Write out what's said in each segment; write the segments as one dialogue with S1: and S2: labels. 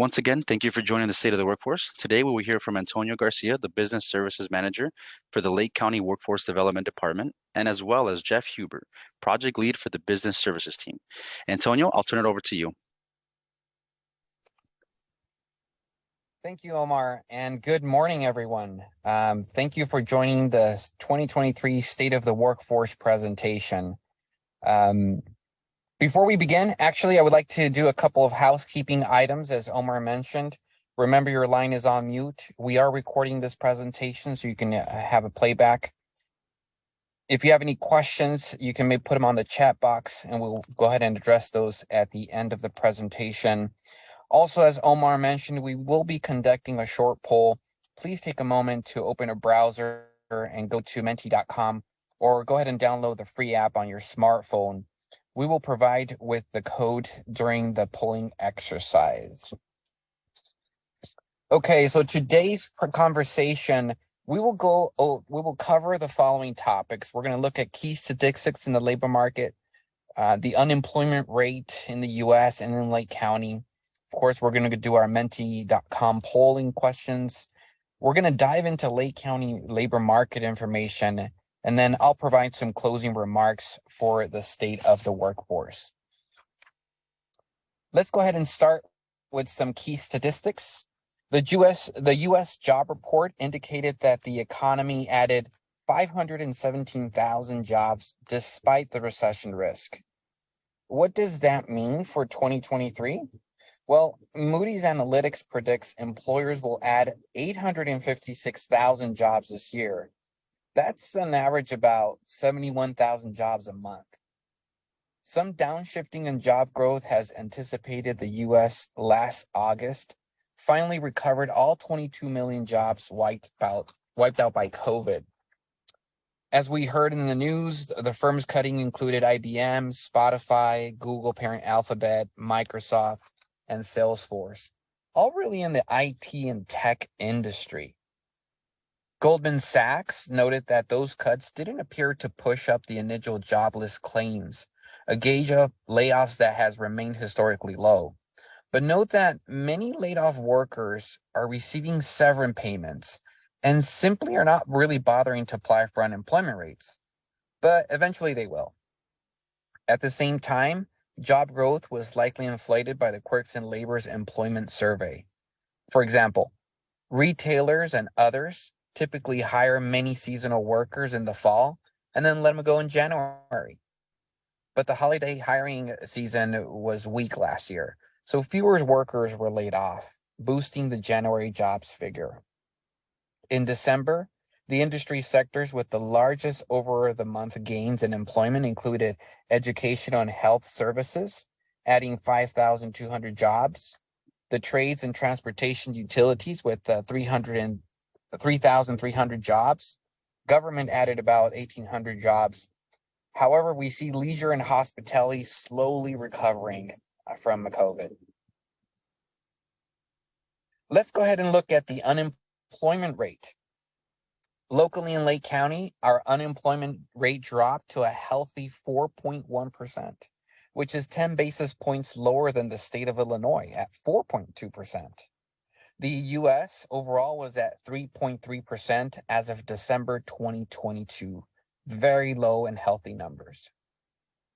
S1: Once again, thank you for joining the State of the Workforce. Today, we will hear from Antonio Garcia, the Business Services Manager for the Lake County Workforce Development Department, and as well as Jeff Huber, Project Lead for the Business Services team. Antonio, I'll turn it over to you.
S2: Thank you, Omar, and good morning, everyone. Thank you for joining the 2023 State of the Workforce presentation. Before we begin, actually, I would like to do a couple of housekeeping items, as Omar mentioned. Remember, your line is on mute. We are recording this presentation, so you can have a playback. If you have any questions, you can maybe put them on the chat box, and we'll go ahead and address those at the end of the presentation. Also, as Omar mentioned, we will be conducting a short poll. Please take a moment to open a browser and go to menti.com, or go ahead and download the free app on your smartphone. We will provide with the code during the polling exercise. Okay, so today's conversation, we will cover the following topics. We're going to look at key statistics in the labor market, the unemployment rate in the U.S. and in Lake County. Of course, we're going to do our menti.com polling questions. We're going to dive into Lake County labor market information, and then I'll provide some closing remarks for the state of the workforce. Let's go ahead and start with some key statistics. The U.S. job report indicated that the economy added 517,000 jobs despite the recession risk. What does that mean for 2023? Well, Moody's Analytics predicts employers will add 856,000 jobs this year. That's an average about 71,000 jobs a month. Some downshifting in job growth has anticipated the U.S. last August finally recovered all 22 million jobs wiped out by COVID. As we heard in the news, the firms cutting included IBM, Spotify, Google parent Alphabet, Microsoft, and Salesforce, all really in the IT and tech industry. Goldman Sachs noted that those cuts didn't appear to push up the initial jobless claims, a gauge of layoffs that has remained historically low. But note that many laid-off workers are receiving severance payments and simply are not really bothering to apply for unemployment rates. But eventually they will. At the same time, job growth was likely inflated by the Quirks and Labor's employment survey. For example, retailers and others typically hire many seasonal workers in the fall and then let them go in January. But the holiday hiring season was weak last year, so fewer workers were laid off, boosting the January jobs figure. In December, the industry sectors with the largest over-the-month gains in employment included education and health services, adding 5,200 jobs, the trades and transportation utilities with 3,300 jobs. Government added about 1,800 jobs. However, we see leisure and hospitality slowly recovering from COVID. Let's go ahead and look at the unemployment rate. Locally in Lake County, our unemployment rate dropped to a healthy 4.1%, which is 10 basis points lower than the state of Illinois at 4.2%. The U.S. overall was at 3.3% as of December 2022. Very low and healthy numbers.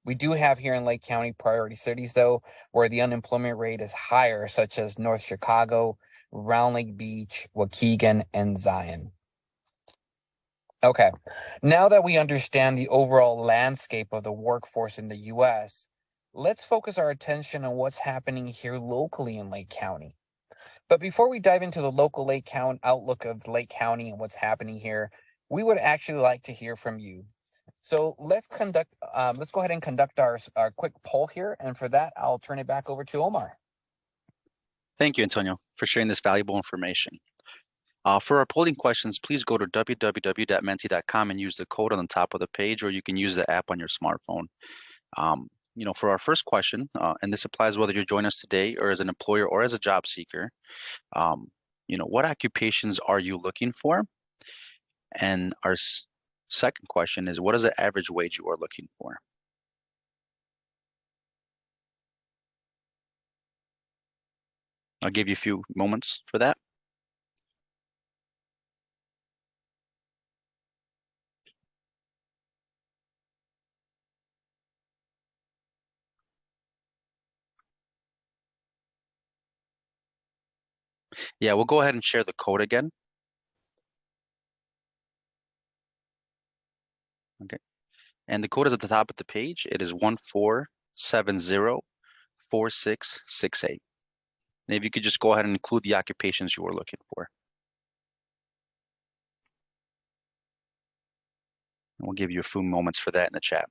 S2: We do have here in Lake County priority cities, though, where the unemployment rate is higher, such as North Chicago, Round Lake Beach, Waukegan, and Zion. Okay, now that we understand the overall landscape of the workforce in the U.S., let's focus our attention on what's happening here locally in Lake County. But before we dive into the local Lake County outlook of Lake County and what's happening here, we would actually like to hear from you. So let's go ahead and conduct our quick poll here. And for that, I'll turn it back over to Omar.
S1: Thank you, Antonio, for sharing this valuable information. For our polling questions, please go to www.menti.com and use the code on the top of the page, or you can use the app on your smartphone. For our first question, and this applies whether you're joining us today or as an employer or as a job seeker, what occupations are you looking for? And our second question is, what is the average wage you are looking for? I'll give you a few moments for that. Yeah, we'll go ahead and share the code again. Okay. And the code is at the top of the page. It is 14704668. And if you could just go ahead and include the occupations you were looking for. And we'll give you a few moments for that in the chat.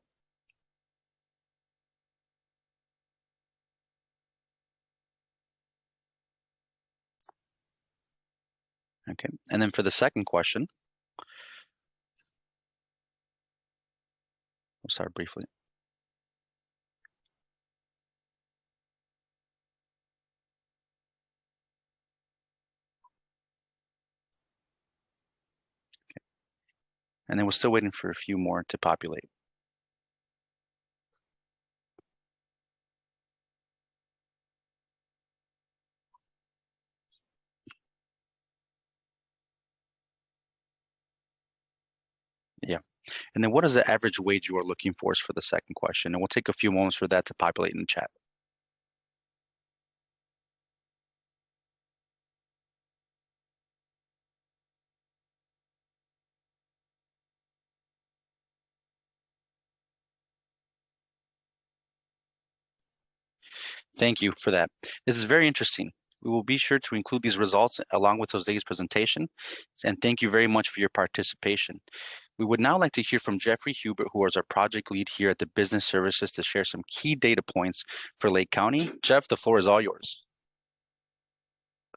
S1: Okay, and then for the second question, we'll start briefly. Okay. And then we're still waiting for a few more to populate. Yeah. And then what is the average wage you are looking for is for the second question? And we'll take a few moments for that to populate in the chat. Thank you for that. This is very interesting. We will be sure to include these results along with Jose's presentation. And thank you very much for your participation. We would now like to hear from Jeffrey Hubert, who is our project lead here at the Business Services, to share some key data points for Lake County. Jeff, the floor is all yours.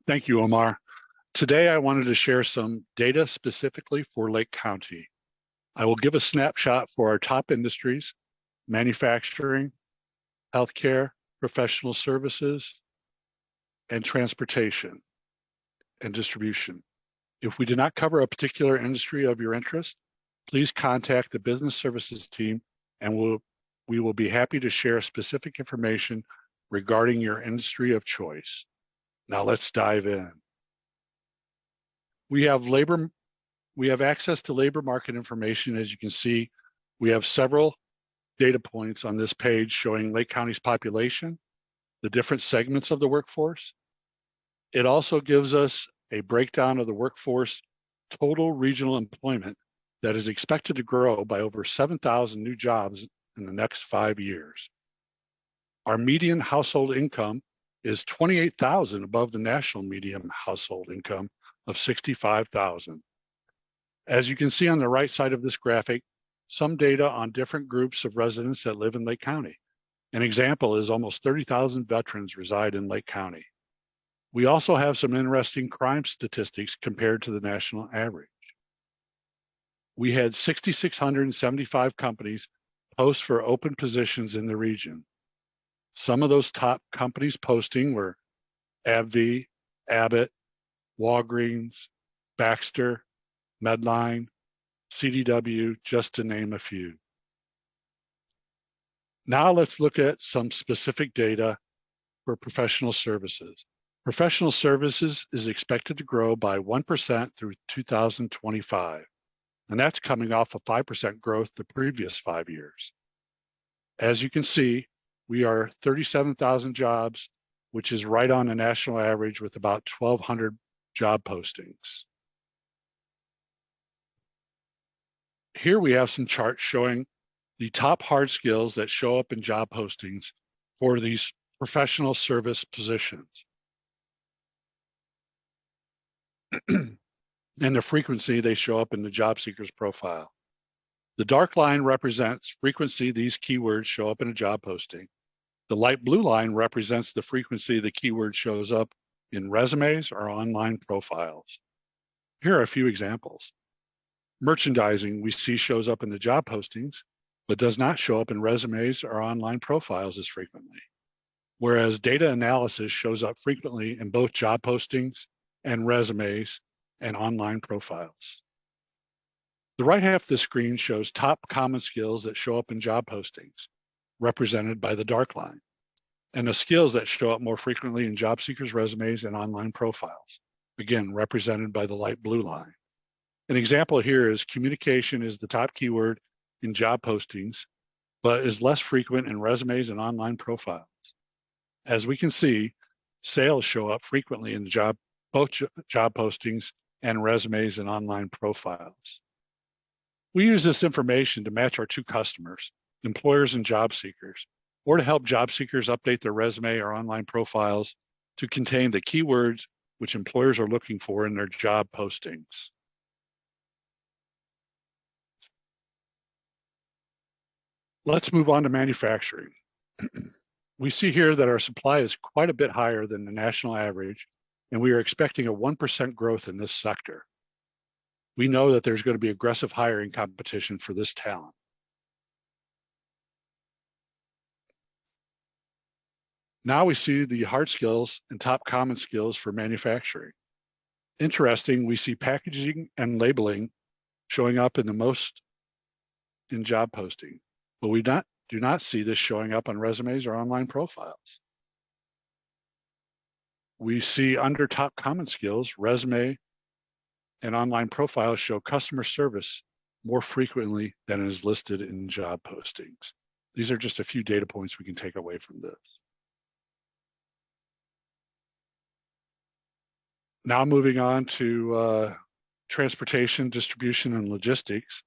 S3: Thank you, Omar. Today, I wanted to share some data specifically for Lake County. I will give a snapshot for our top industries: manufacturing, healthcare, professional services, and transportation and distribution. If we did not cover a particular industry of your interest, please contact the business services team and we will be happy to share specific information regarding your industry of choice. Now let's dive in. We have access to labor market information. As you can see, we have several data points on this page showing Lake County's population, the different segments of the workforce. It also gives us a breakdown of the workforce total regional employment that is expected to grow by over 7,000 new jobs in the next 5 years. Our median household income is 28,000 above the national median household income of 65,000. As you can see on the right side of this graphic, some data on different groups of residents that live in Lake County. An example is almost 30,000 veterans reside in Lake County. We also have some interesting crime statistics compared to the national average. We had 6,675 companies post for open positions in the region. Some of those top companies posting were AbbVie, Abbott, Walgreens, Baxter, Medline, CDW, just to name a few. Now let's look at some specific data for professional services. Professional services is expected to grow by 1% through 2025, and that's coming off a 5% growth the previous 5 years. As you can see, we are 37,000 jobs, which is right on the national average with about 1,200 job postings. Here we have some charts showing the top hard skills that show up in job postings for these professional service positions. And the frequency they show up in the job seeker's profile. The dark line represents frequency these keywords show up in a job posting. The light blue line represents the frequency the keyword shows up in resumes or online profiles. Here are a few examples. Merchandising we see shows up in the job postings, but does not show up in resumes or online profiles as frequently. Whereas data analysis shows up frequently in both job postings and resumes and online profiles. The right half of the screen shows top common skills that show up in job postings, represented by the dark line. and the skills that show up more frequently in job seekers' resumes and online profiles, again, represented by the light blue line. An example here is communication is the top keyword in job postings, but is less frequent in resumes and online profiles. As we can see, sales show up frequently in both job postings and resumes and online profiles. We use this information to match our two customers, employers and job seekers, or to help job seekers update their resume or online profiles to contain the keywords which employers are looking for in their job postings. Let's move on to manufacturing. We see here that our supply is quite a bit higher than the national average, and we are expecting a 1% growth in this sector. We know that there's going to be aggressive hiring competition for this talent. Now we see the hard skills and top common skills for manufacturing. Interesting, we see packaging and labeling showing up in the most in job posting, but we do not see this showing up on resumes or online profiles. We see under top common skills, resume and online profiles show customer service more frequently than is listed in job postings. These are just a few data points we can take away from this. Now moving on to transportation, distribution, and logistics.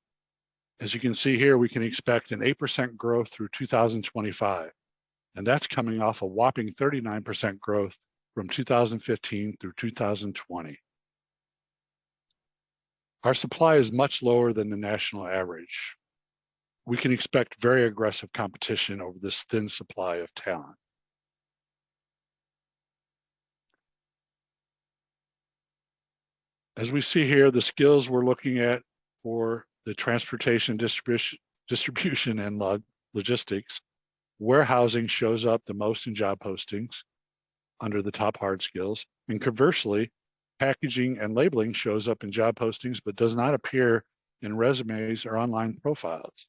S3: As you can see here, we can expect an 8% growth through 2025, and that's coming off a whopping 39% growth from 2015 through 2020. Our supply is much lower than the national average. We can expect very aggressive competition over this thin supply of talent. As we see here, the skills we're looking at for the transportation, distribution, and logistics, warehousing shows up the most in job postings under the top hard skills, and conversely, packaging and labeling shows up in job postings but does not appear in resumes or online profiles.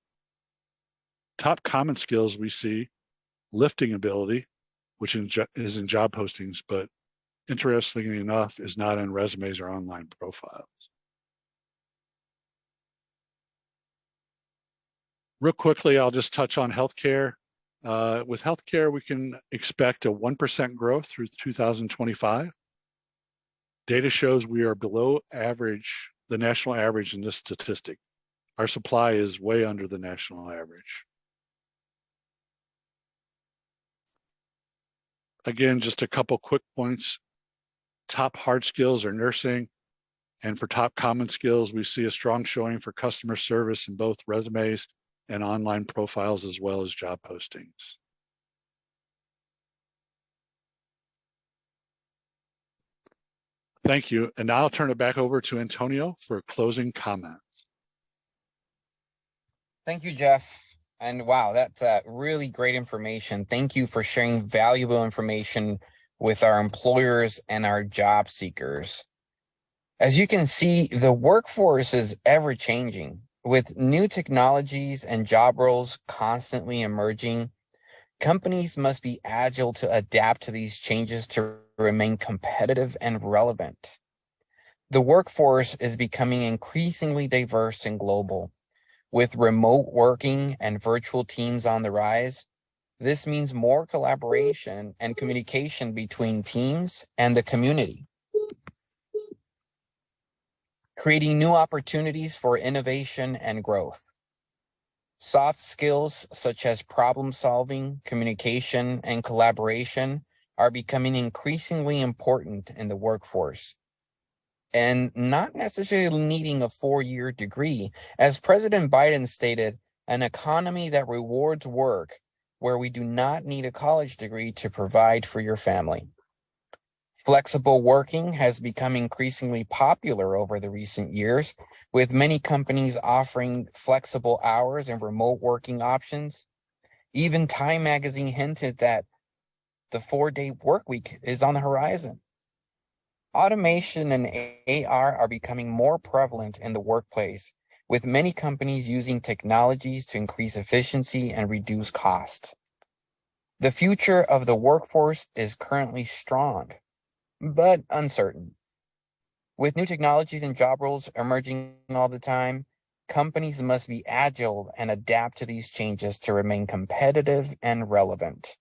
S3: Top common skills we see lifting ability, which is in job postings, but interestingly enough is not in resumes or online profiles. Real quickly, I'll just touch on healthcare. With healthcare, we can expect a 1% growth through 2025. Data shows we are below average, the national average in this statistic. Our supply is way under the national average. Again, just a couple quick points. Top hard skills are nursing, and for top common skills, we see a strong showing for customer service in both resumes and online profiles as well as job postings. Thank you. And now I'll turn it back over to Antonio for closing comments.
S2: Thank you, Jeff. And wow, that's really great information. Thank you for sharing valuable information with our employers and our job seekers. As you can see, the workforce is ever changing. With new technologies and job roles constantly emerging, companies must be agile to adapt to these changes to remain competitive and relevant. The workforce is becoming increasingly diverse and global. With remote working and virtual teams on the rise, this means more collaboration and communication between teams and the community, creating new opportunities for innovation and growth. Soft skills such as problem solving, communication, and collaboration are becoming increasingly important in the workforce, and not necessarily needing a 4-year degree. As President Biden stated, an economy that rewards work where we do not need a college degree to provide for your family. Flexible working has become increasingly popular over the recent years, with many companies offering flexible hours and remote working options. Even Time magazine hinted that the 4-day work week is on the horizon. Automation and AR are becoming more prevalent in the workplace, with many companies using technologies to increase efficiency and reduce cost. The future of the workforce is currently strong, but uncertain. With new technologies and job roles emerging all the time, companies must be agile and adapt to these changes to remain competitive and relevant.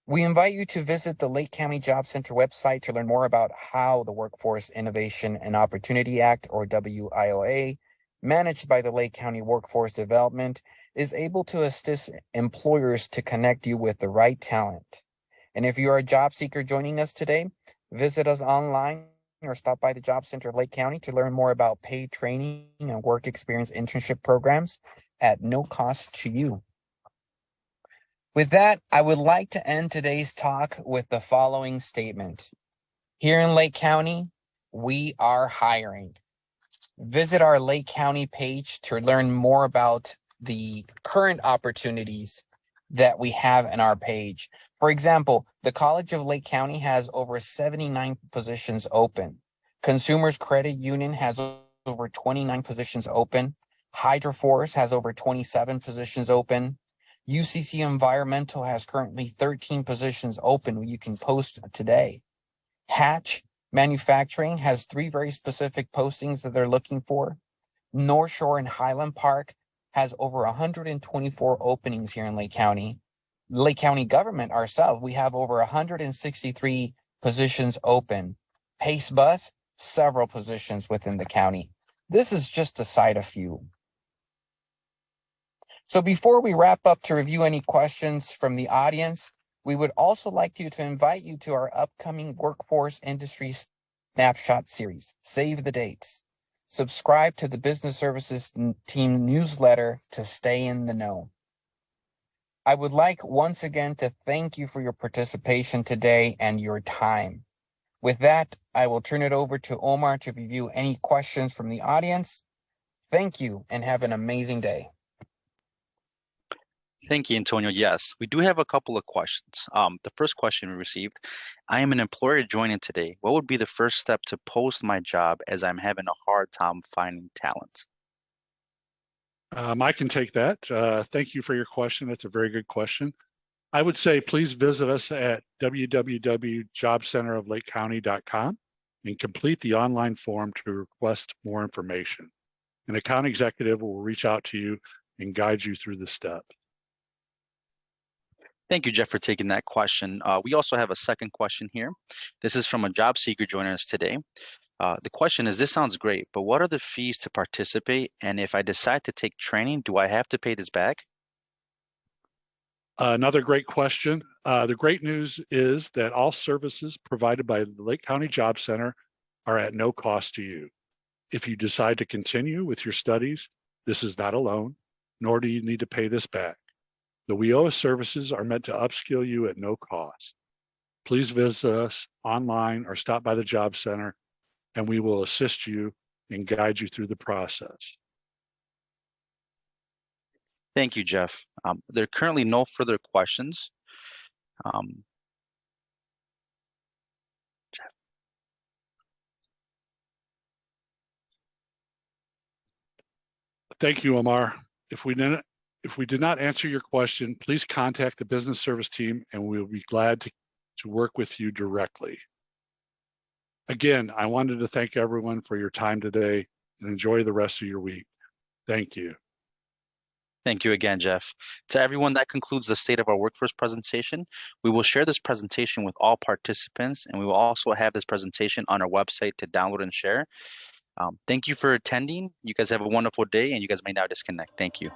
S2: We invite you to visit the Lake County Job Center website to learn more about how the Workforce Innovation and Opportunity Act, or WIOA, managed by the Lake County Workforce Development, is able to assist employers to connect you with the right talent. And if you are a job seeker joining us today, visit us online or stop by the Job Center of Lake County to learn more about paid training and work experience internship programs at no cost to you. With that, I would like to end today's talk with the following statement. Here in Lake County, we are hiring. Visit our Lake County page to learn more about the current opportunities that we have in our page. For example, the College of Lake County has over 79 positions open. Consumers Credit Union has over 29 positions open. Hydroforce has over 27 positions open. UCC Environmental has currently 13 positions open. You can post today. Hatch Manufacturing has 3 very specific postings that they're looking for. North Shore and Highland Park has over 124 openings here in Lake County. Lake County government ourselves, we have over 163 positions open. Pace Bus, several positions within the county. This is just to cite a few. So before we wrap up to review any questions from the audience, we would also like to invite you to our upcoming Workforce Industry Snapshot series. Save the dates. Subscribe to the Business Services Team newsletter to stay in the know. I would like once again to thank you for your participation today and your time. With that, I will turn it over to Omar to review any questions from the audience. Thank you and have an amazing day.
S1: Thank you, Antonio. Yes, we do have a couple of questions. The first question we received, I am an employer joining today. What would be the first step to post my job as I'm having a hard time finding talent?
S3: I can take that. Thank you for your question. That's a very good question. I would say please visit us at www.jobcenteroflakecounty.com and complete the online form to request more information. An account executive will reach out to you and guide you through the steps.
S1: Thank you, Jeff, for taking that question. We also have a second question here. This is from a job seeker joining us today. The question is, this sounds great, but what are the fees to participate? And if I decide to take training, do I have to pay this back?
S3: Another great question. The great news is that all services provided by the Lake County Job Center are at no cost to you. If you decide to continue with your studies, this is not a loan, nor do you need to pay this back. The WIOA services are meant to upskill you at no cost. Please visit us online or stop by the Job Center, and we will assist you and guide you through the process.
S1: Thank you, Jeff. There are currently no further questions. Jeff.
S3: Thank you, Omar. If we did not answer your question, please contact the business service team and we'll be glad to work with you directly. Again, I wanted to thank everyone for your time today and enjoy the rest of your week. Thank you.
S1: Thank you again, Jeff. To everyone, that concludes the State of Our Workforce presentation. We will share this presentation with all participants, and we will also have this presentation on our website to download and share. Thank you for attending. You guys have a wonderful day, and you guys may now disconnect. Thank you.